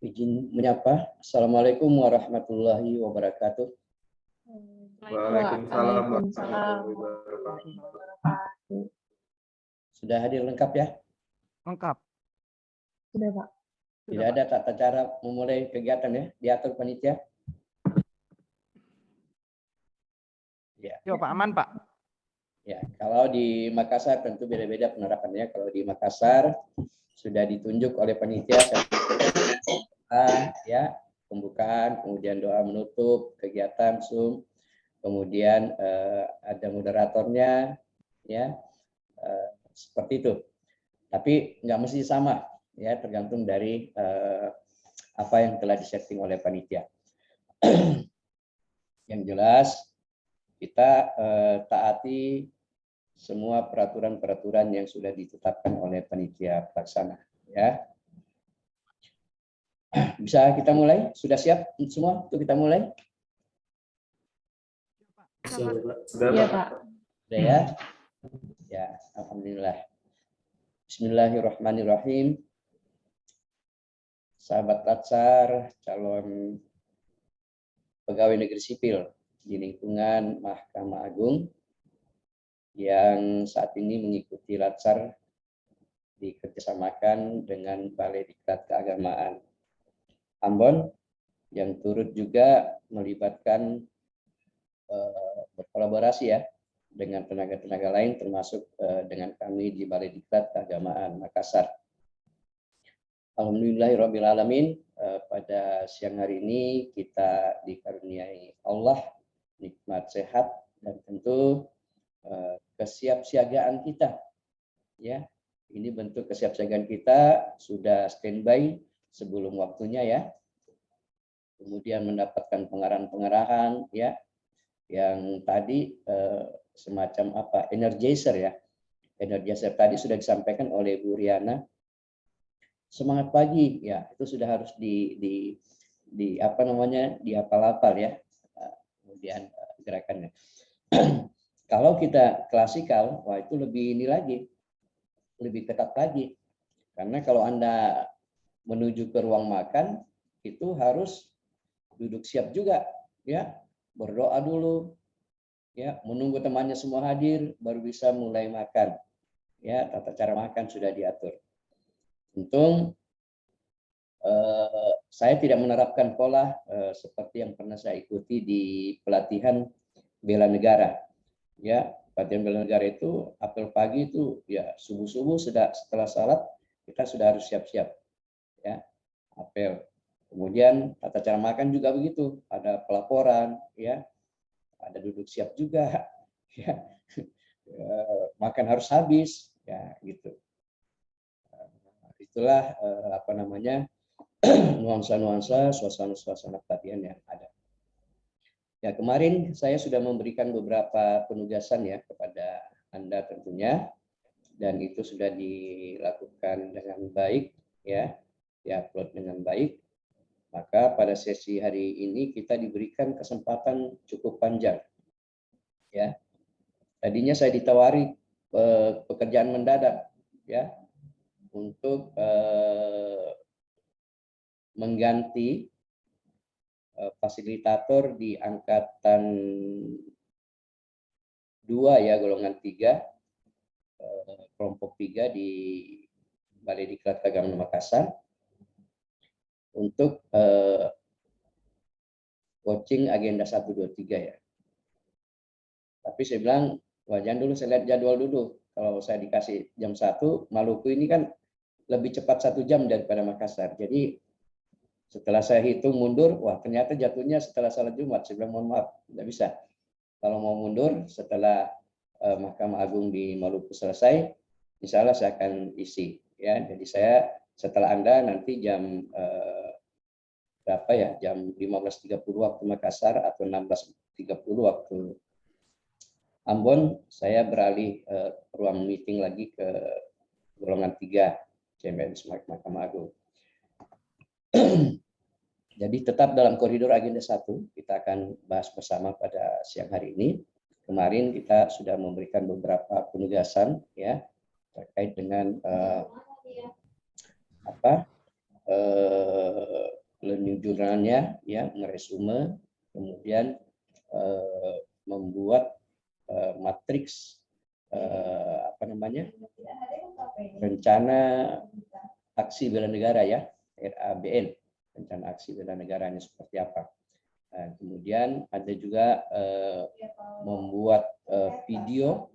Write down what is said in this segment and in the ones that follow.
Izin menyapa. Assalamualaikum warahmatullahi wabarakatuh. Waalaikumsalam warahmatullahi wabarakatuh. Sudah hadir lengkap ya? Lengkap. Sudah, Pak. Tidak ada tata cara memulai kegiatan ya? Diatur panitia? Ya. Yo, Pak, aman, Pak. Ya, kalau di Makassar tentu beda-beda penerapannya. Kalau di Makassar sudah ditunjuk oleh panitia ya, pembukaan, kemudian doa menutup kegiatan Zoom, kemudian ada moderatornya ya, seperti itu. Tapi nggak mesti sama ya, tergantung dari apa yang telah disetting oleh panitia. Yang jelas kita taati semua peraturan-peraturan yang sudah ditetapkan oleh panitia pelaksana ya. Bisa kita mulai? Sudah siap semua untuk kita mulai? Iya, Pak. Sudah ya? Ya, alhamdulillah. Bismillahirrahmanirrahim. Sahabat Latsar, calon pegawai negeri sipil di lingkungan Mahkamah Agung yang saat ini mengikuti Latsar dikerjasamakan dengan Balai Diklat Keagamaan Ambon yang turut juga melibatkan berkolaborasi ya dengan tenaga-tenaga lain termasuk dengan kami di Balai Diklat Keagamaan Makassar. Alhamdulillahirrabbilalamin, pada siang hari ini kita dikaruniai Allah nikmat sehat dan tentu kesiapsiagaan kita ya. Ini bentuk kesiapsiagaan kita sudah standby sebelum waktunya ya, kemudian mendapatkan pengarahan-pengarahan ya, yang tadi semacam apa, energizer ya, energizer tadi sudah disampaikan oleh Bu Riana. Semangat pagi ya, itu sudah harus di apa namanya, dihafal-hafal ya, kemudian gerakannya. Kalau kita klasikal, wah itu lebih ini lagi, lebih ketat lagi, karena kalau Anda menuju ke ruang makan itu harus duduk siap juga ya, berdoa dulu ya, menunggu temannya semua hadir baru bisa mulai makan ya. Tata cara makan sudah diatur. Untung saya tidak menerapkan pola seperti yang pernah saya ikuti di pelatihan bela negara ya. Pelatihan bela negara itu apel pagi itu ya, subuh-subuh setelah salat kita sudah harus siap-siap ya, apel. Kemudian tata cara makan juga begitu, ada pelaporan ya, ada duduk siap juga ya, makan harus habis ya gitu. Itulah apa namanya, nuansa-nuansa suasana-suasana pelatihan yang ada. Ya, kemarin saya sudah memberikan beberapa penugasan ya kepada Anda tentunya, dan itu sudah dilakukan dengan baik ya, diupload dengan baik. Maka pada sesi hari ini kita diberikan kesempatan cukup panjang. Ya, tadinya saya ditawari pekerjaan mendadak, ya, untuk mengganti fasilitator di angkatan 2 ya, golongan 3, kelompok 3 di Balai Diklat Keagamaan Makassar, untuk coaching agenda 1, 2, 3 ya. Tapi saya bilang, wah jangan dulu, saya lihat jadwal dulu. Kalau saya dikasih jam 1, Maluku ini kan lebih cepat 1 jam daripada Makassar. Jadi setelah saya hitung mundur, wah ternyata jatuhnya setelah salat Jumat. Saya bilang mohon maaf, tidak bisa. Kalau mau mundur setelah Mahkamah Agung di Maluku selesai, insya Allah saya akan isi. Ya, jadi saya setelah Anda nanti jam berapa ya, jam 15.30 waktu Makassar atau 16.30 waktu Ambon, saya beralih ruang meeting lagi ke golongan 3 CMS Mahkamah Agung. Jadi tetap dalam koridor agenda 1, kita akan bahas bersama pada siang hari ini. Kemarin kita sudah memberikan beberapa penugasan ya, terkait dengan learning journalnya, ya, meresume, kemudian membuat matriks rencana aksi bela negara, ya, RABN, rencana aksi bela negaranya seperti apa. Nah, kemudian ada juga membuat video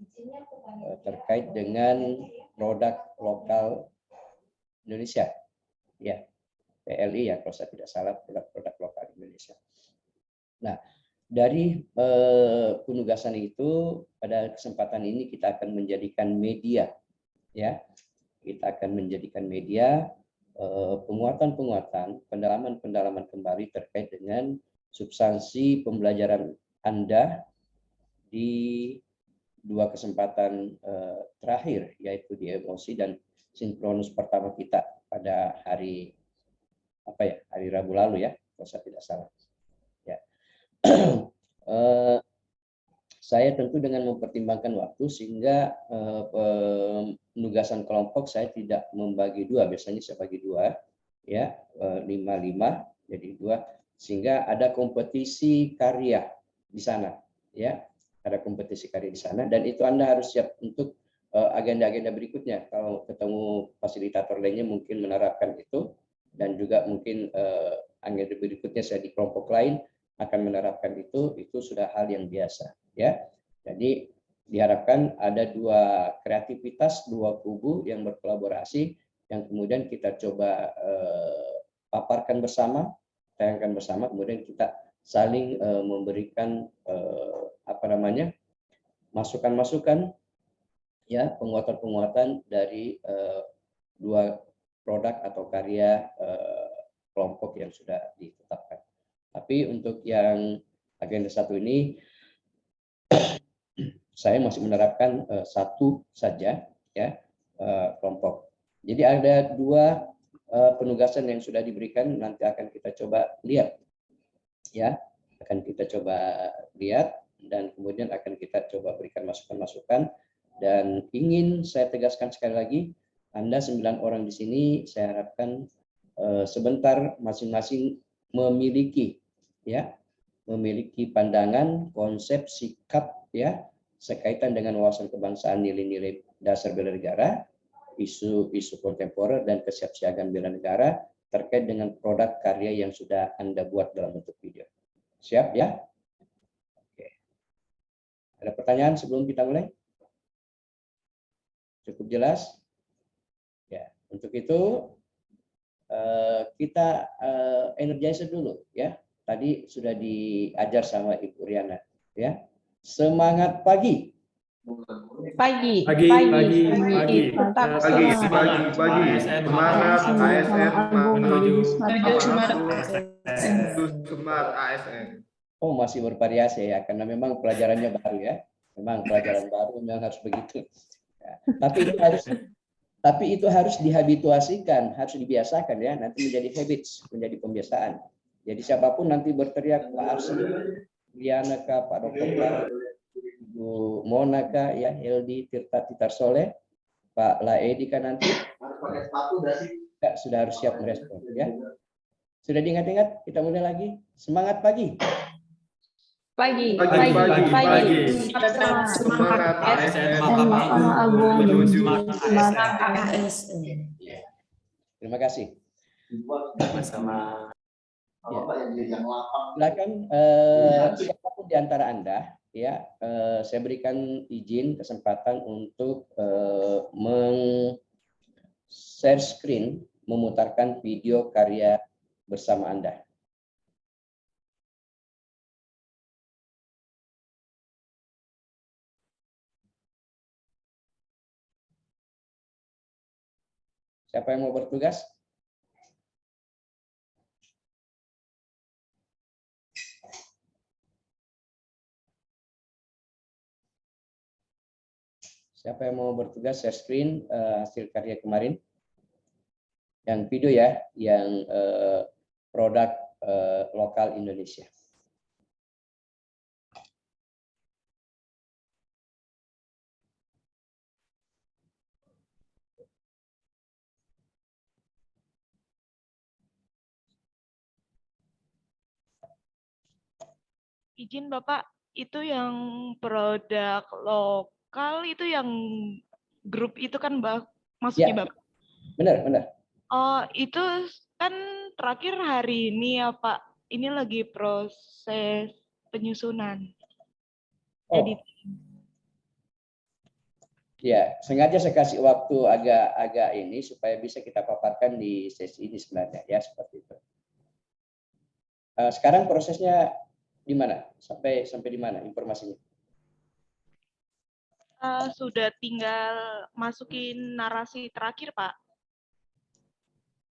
terkait dengan produk lokal Indonesia, ya, PLI, ya, kalau saya tidak salah, produk-produk lokal Indonesia. Nah, dari penugasan itu, pada kesempatan ini kita akan menjadikan media, ya, kita akan menjadikan media penguatan-penguatan, pendalaman-pendalaman kembali terkait dengan substansi pembelajaran Anda di dua kesempatan terakhir, yaitu di emosi dan sinkronus pertama kita pada hari hari Rabu lalu, ya, kalau saya tidak salah. Ya. Saya tentu dengan mempertimbangkan waktu, sehingga penugasan kelompok saya tidak membagi dua, biasanya saya bagi dua, ya, 5-5 jadi 2, sehingga ada kompetisi karya di sana, ya, ada kompetisi karya di sana, dan itu Anda harus siap untuk agenda-agenda berikutnya. Kalau ketemu fasilitator lainnya mungkin menerapkan itu, dan juga mungkin agenda berikutnya saya di kelompok lain akan menerapkan itu sudah hal yang biasa, ya. Jadi diharapkan ada dua kreativitas, dua kubu yang berkolaborasi, yang kemudian kita coba paparkan bersama, tayangkan bersama, kemudian kita saling memberikan masukan-masukan, ya, penguatan-penguatan dari dua produk atau karya kelompok yang sudah ditetapkan. Tapi untuk yang agenda satu ini, saya masih menerapkan satu saja, ya, kelompok. Jadi ada dua penugasan yang sudah diberikan, nanti akan kita coba lihat, ya, akan kita coba lihat, dan kemudian akan kita coba berikan masukan-masukan. Dan ingin saya tegaskan sekali lagi, Anda 9 orang di sini, saya harapkan sebentar masing-masing memiliki, ya, memiliki pandangan, konsep, sikap, ya, sekaitan dengan wawasan kebangsaan, nilai-nilai dasar bela negara, isu-isu kontemporer, dan kesiapsiagaan bela negara terkait dengan produk karya yang sudah Anda buat dalam bentuk video. Siap, ya? Oke. Ada pertanyaan sebelum kita mulai? Cukup jelas? Ya, untuk itu kita energizer dulu, ya. Tadi sudah diajar sama Ibu Riana, ya. Semangat pagi. Pagi. Mantap, semangat ASN, semangat ASN. Oh, masih bervariasi, ya, karena memang pelajarannya baru, ya. Memang pelajaran baru memang harus begitu. Ya. Tapi itu harus dihabituasikan, harus dibiasakan, ya. Nanti menjadi habits, menjadi pembiasaan. Jadi siapapun nanti berteriak, Pak Arsi, Liana Kak, Pak Dr. Ibu Mona Kak, ya, Heldi Tirta Titar Soleh, Pak Laedi kan nanti sudah harus siap merespon, ya. Sudah diingat-ingat? Kita mulai lagi. Semangat pagi. Pagi. semangat ASN, Mahkamah Agung menuju semangat ASN. Terima kasih. Sama. Ya. Silakan siapapun di antara Anda, ya, saya berikan izin kesempatan untuk share screen, memutarkan video karya bersama Anda. Siapa yang mau bertugas? Siapa yang mau bertugas share screen hasil karya kemarin? Yang video, ya, yang produk lokal Indonesia. Izin Bapak, itu yang produk lokal itu yang grup itu kan maksudnya Ya, Bapak? benar. Oh, itu kan terakhir hari ini ya Pak. Ini lagi proses penyusunan. Oh, ya, sengaja saya kasih waktu agak ini supaya bisa kita paparkan di sesi ini sebenarnya ya, seperti itu. Sekarang prosesnya di mana? Sampai di mana informasinya? Sudah tinggal masukin narasi terakhir, Pak.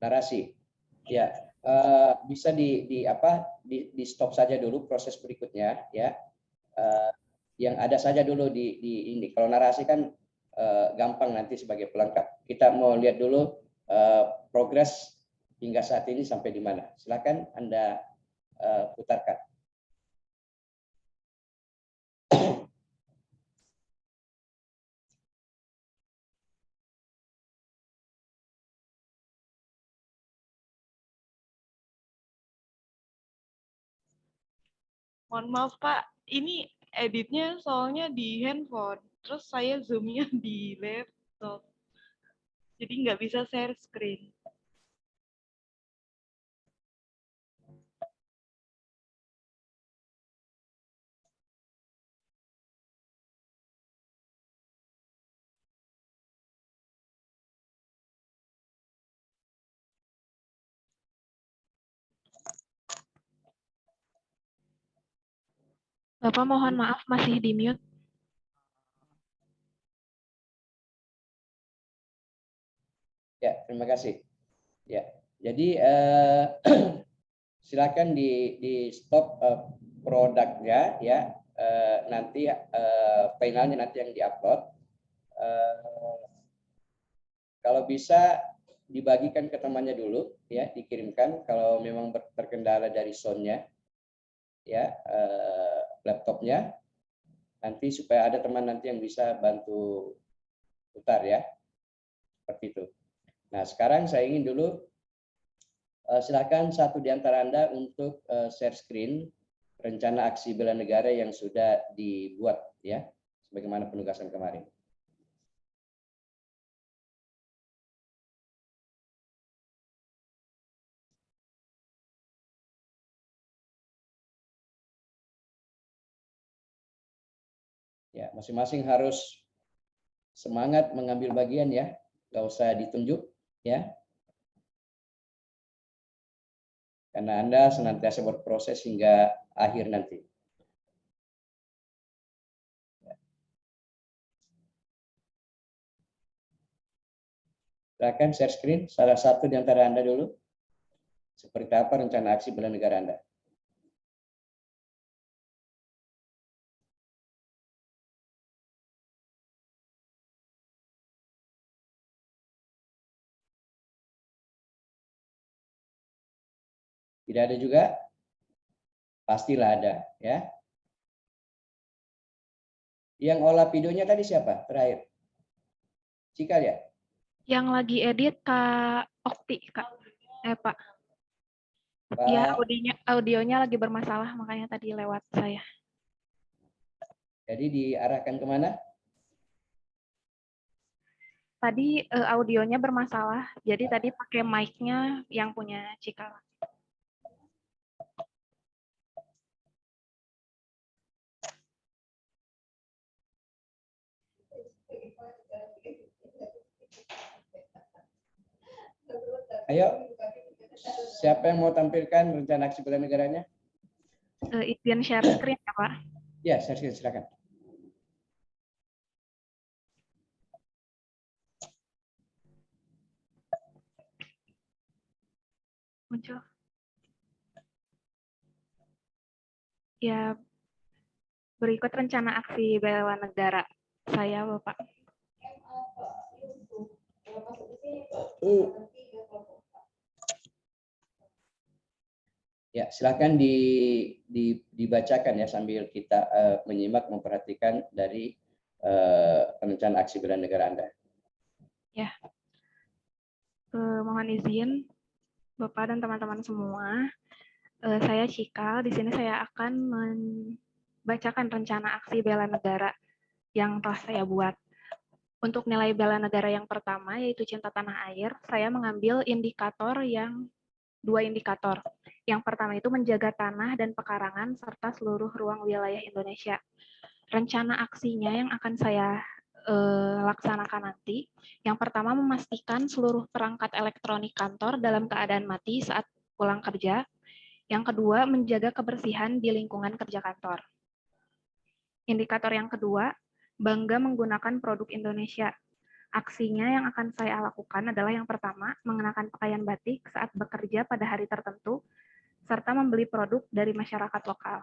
Narasi. Ya, bisa di stop saja dulu proses berikutnya ya. Yang ada saja dulu di ini. Kalau narasi kan gampang nanti sebagai pelengkap. Kita mau lihat dulu progres hingga saat ini sampai di mana. Silakan Anda putarkan. Mohon maaf, Pak. Ini editnya soalnya di handphone. Terus saya zoom-nya di laptop. Jadi nggak bisa share screen. Bapak mohon maaf masih di mute. Ya, terima kasih. Ya, jadi silakan di stop produknya ya. Nanti finalnya nanti yang diupload. Kalau bisa dibagikan ke temannya dulu ya, dikirimkan kalau memang terkendala dari soundnya ya, laptopnya, nanti supaya ada teman nanti yang bisa bantu putar ya, seperti itu. Nah, sekarang saya ingin dulu silakan satu di antara Anda untuk share screen rencana aksi bela negara yang sudah dibuat ya, sebagaimana penugasan kemarin. Ya, masing-masing harus semangat mengambil bagian ya, nggak usah ditunjuk ya. Karena Anda senantiasa berproses hingga akhir nanti. Silakan share screen salah satu di antara Anda dulu. Seperti apa rencana aksi bela negara Anda? Tidak ada juga? Pastilah ada ya. Yang olah videonya tadi siapa terakhir? Cikal ya? Yang lagi edit Kak Okti, Kak. Pak. Pak, Ya, audionya lagi bermasalah, makanya tadi lewat saya. jadi diarahkan kemana? Tadi audionya bermasalah, jadi tadi pakai mic-nya yang punya Cikal. Ayo, siapa yang mau tampilkan rencana aksi bela negaranya? Izin share screen ya, Pak. Ya, share screen, silakan. Muncul. Ya, berikut rencana aksi bela negara saya, Bapak. Ya, silakan dibacakan ya sambil kita menyimak, memperhatikan dari rencana aksi bela negara Anda. Ya, mohon izin Bapak dan teman-teman semua. Saya Cikal. Di sini saya akan membacakan rencana aksi bela negara yang telah saya buat. Untuk nilai bela negara yang pertama, yaitu cinta tanah air, saya mengambil dua indikator. Yang pertama itu menjaga tanah dan pekarangan serta seluruh ruang wilayah Indonesia. Rencana aksinya yang akan saya laksanakan nanti, yang pertama memastikan seluruh perangkat elektronik kantor dalam keadaan mati saat pulang kerja. Yang kedua, menjaga kebersihan di lingkungan kerja kantor. Indikator yang kedua, bangga menggunakan produk Indonesia. Aksinya yang akan saya lakukan adalah yang pertama, mengenakan pakaian batik saat bekerja pada hari tertentu, serta membeli produk dari masyarakat lokal.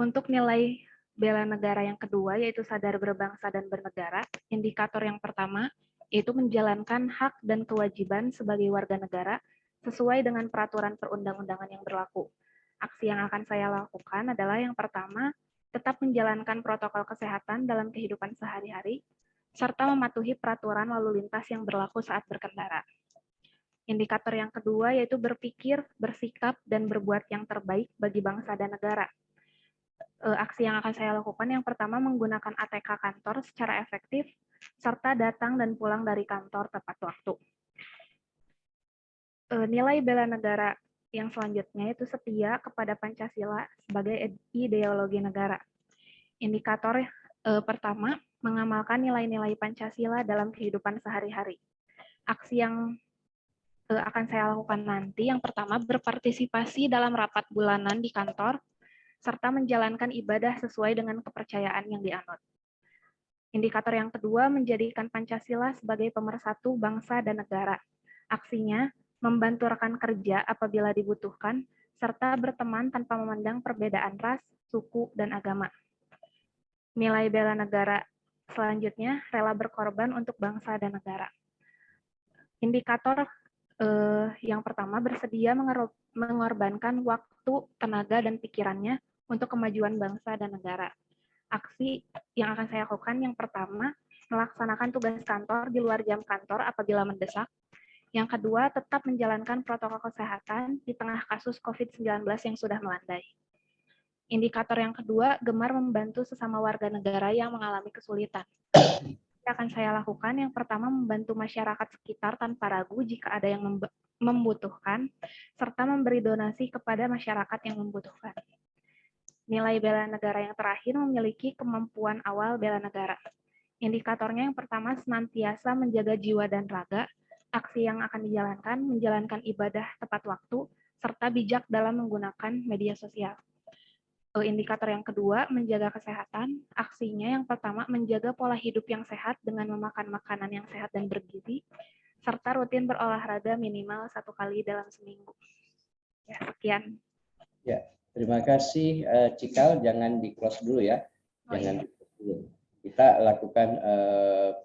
Untuk nilai bela negara yang kedua, yaitu sadar berbangsa dan bernegara, indikator yang pertama, yaitu menjalankan hak dan kewajiban sebagai warga negara sesuai dengan peraturan perundang-undangan yang berlaku. Aksi yang akan saya lakukan adalah yang pertama, tetap menjalankan protokol kesehatan dalam kehidupan sehari-hari, serta mematuhi peraturan lalu lintas yang berlaku saat berkendara. Indikator yang kedua yaitu berpikir, bersikap, dan berbuat yang terbaik bagi bangsa dan negara. Aksi yang akan saya lakukan yang pertama menggunakan ATK kantor secara efektif, serta datang dan pulang dari kantor tepat waktu. Nilai bela negara yang selanjutnya itu setia kepada Pancasila sebagai ideologi negara. Indikator pertama, mengamalkan nilai-nilai Pancasila dalam kehidupan sehari-hari. Aksi yang akan saya lakukan nanti, yang pertama berpartisipasi dalam rapat bulanan di kantor, serta menjalankan ibadah sesuai dengan kepercayaan yang dianut. Indikator yang kedua, menjadikan Pancasila sebagai pemersatu bangsa dan negara. Aksinya, membantu rekan kerja apabila dibutuhkan, serta berteman tanpa memandang perbedaan ras, suku, dan agama. Nilai bela negara selanjutnya, rela berkorban untuk bangsa dan negara. Indikator yang pertama, bersedia mengorbankan waktu, tenaga, dan pikirannya untuk kemajuan bangsa dan negara. Aksi yang akan saya lakukan yang pertama, melaksanakan tugas kantor di luar jam kantor apabila mendesak. Yang kedua, tetap menjalankan protokol kesehatan di tengah kasus COVID-19 yang sudah melandai. Indikator yang kedua, gemar membantu sesama warga negara yang mengalami kesulitan. Yang akan saya lakukan yang pertama, membantu masyarakat sekitar tanpa ragu jika ada yang membutuhkan, serta memberi donasi kepada masyarakat yang membutuhkan. Nilai bela negara yang terakhir memiliki kemampuan awal bela negara. Indikatornya yang pertama, senantiasa menjaga jiwa dan raga. Aksi yang akan dijalankan, menjalankan ibadah tepat waktu, serta bijak dalam menggunakan media sosial. Indikator yang kedua, menjaga kesehatan. Aksinya yang pertama, menjaga pola hidup yang sehat dengan memakan makanan yang sehat dan bergizi, serta rutin berolahraga minimal 1 kali dalam seminggu. Ya, sekian. Ya, terima kasih Cikal. Jangan di-close dulu ya. Jangan di-close dulu. Kita lakukan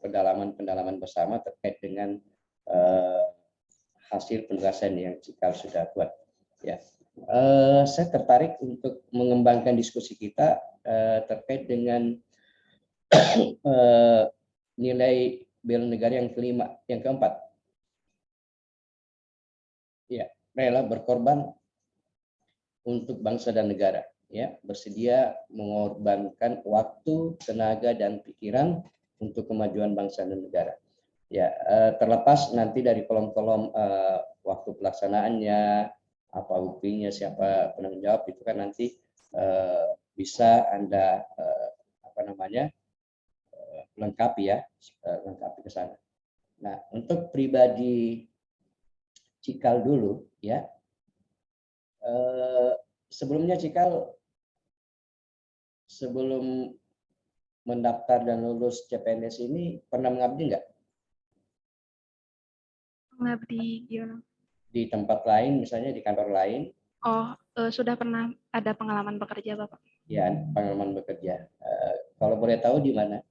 pendalaman bersama terkait dengan hasil penugasan yang Cikal sudah buat. Ya, saya tertarik untuk mengembangkan diskusi kita terkait dengan nilai bela negara yang keempat. Ya, rela berkorban untuk bangsa dan negara. Ya, bersedia mengorbankan waktu, tenaga, dan pikiran untuk kemajuan bangsa dan negara. Ya, terlepas nanti dari kolom-kolom waktu pelaksanaannya, apa buktinya, siapa penanggung jawab, itu kan nanti bisa Anda lengkapi ya, lengkapi ke sana. Nah, untuk pribadi Cikal dulu ya. Sebelumnya Cikal sebelum mendaftar dan lulus CPNS ini pernah mengabdi nggak? Mengabdi gimana? Di tempat lain, misalnya di kantor lain? Oh, sudah pernah ada pengalaman bekerja, Bapak? Ya, pengalaman bekerja. Kalau boleh tahu di mana?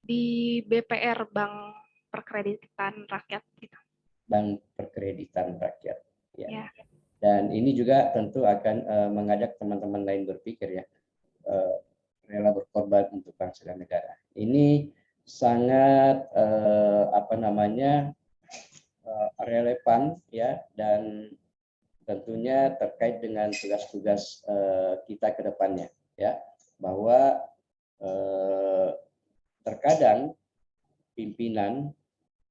Di BPR, Bank Perkreditan Rakyat. Gitu. Bank Perkreditan Rakyat. Ya. Ya. Dan ini juga tentu akan mengajak teman-teman lain berpikir ya, rela berkorban untuk bangsa dan negara. Ini sangat relevan ya, dan tentunya terkait dengan tugas-tugas kita ke depannya, ya, bahwa terkadang pimpinan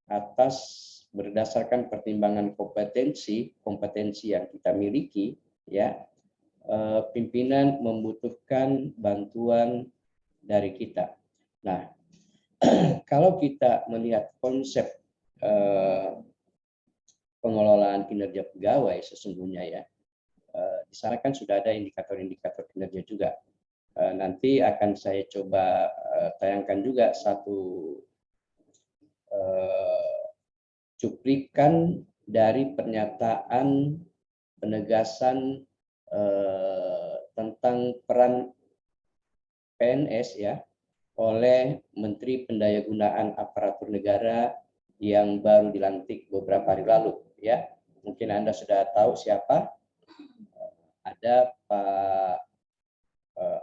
atas berdasarkan pertimbangan kompetensi yang kita miliki, ya, pimpinan membutuhkan bantuan dari kita. Nah, kalau kita melihat konsep pengelolaan kinerja pegawai sesungguhnya, ya, di sana kan sudah ada indikator-indikator kinerja juga. Nanti akan saya coba tayangkan juga satu cuplikan dari pernyataan penegasan tentang peran PNS, ya, oleh Menteri Pendayagunaan Aparatur Negara yang baru dilantik beberapa hari lalu, ya. Mungkin Anda sudah tahu siapa. Ada Pak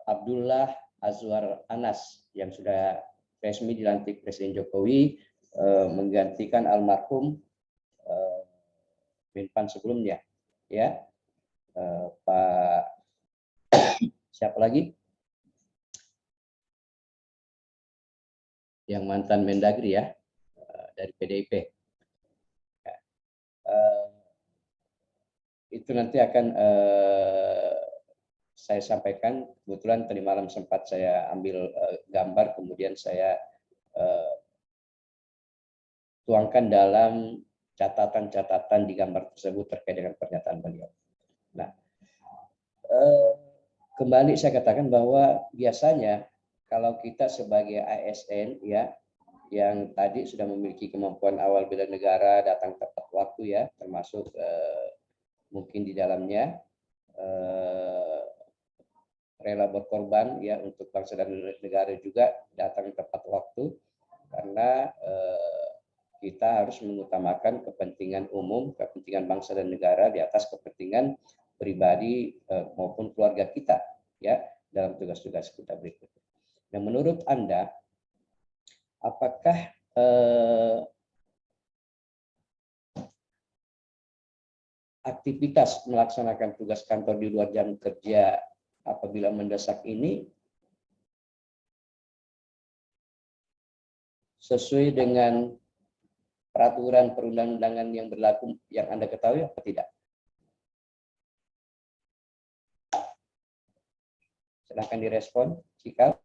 Abdullah Azwar Anas yang sudah resmi dilantik Presiden Jokowi menggantikan almarhum Menpan sebelumnya, ya, Pak siapa lagi yang mantan Mendagri, ya, dari PDIP. Itu nanti akan saya sampaikan. Kebetulan tadi malam sempat saya ambil gambar, kemudian saya tuangkan dalam catatan-catatan di gambar tersebut terkait dengan pernyataan beliau. Nah, kembali saya katakan bahwa biasanya kalau kita sebagai ASN, ya, yang tadi sudah memiliki kemampuan awal bela negara, datang tepat waktu, ya, termasuk mungkin di dalamnya rela berkorban, ya, untuk bangsa dan negara juga datang tepat waktu, karena kita harus mengutamakan kepentingan umum, kepentingan bangsa dan negara di atas kepentingan pribadi maupun keluarga kita, ya, dalam tugas-tugas kita berikutnya. Nah, menurut Anda, apakah aktivitas melaksanakan tugas kantor di luar jam kerja apabila mendesak ini sesuai dengan peraturan perundang-undangan yang berlaku yang Anda ketahui apa tidak? Silakan direspon, Cikal.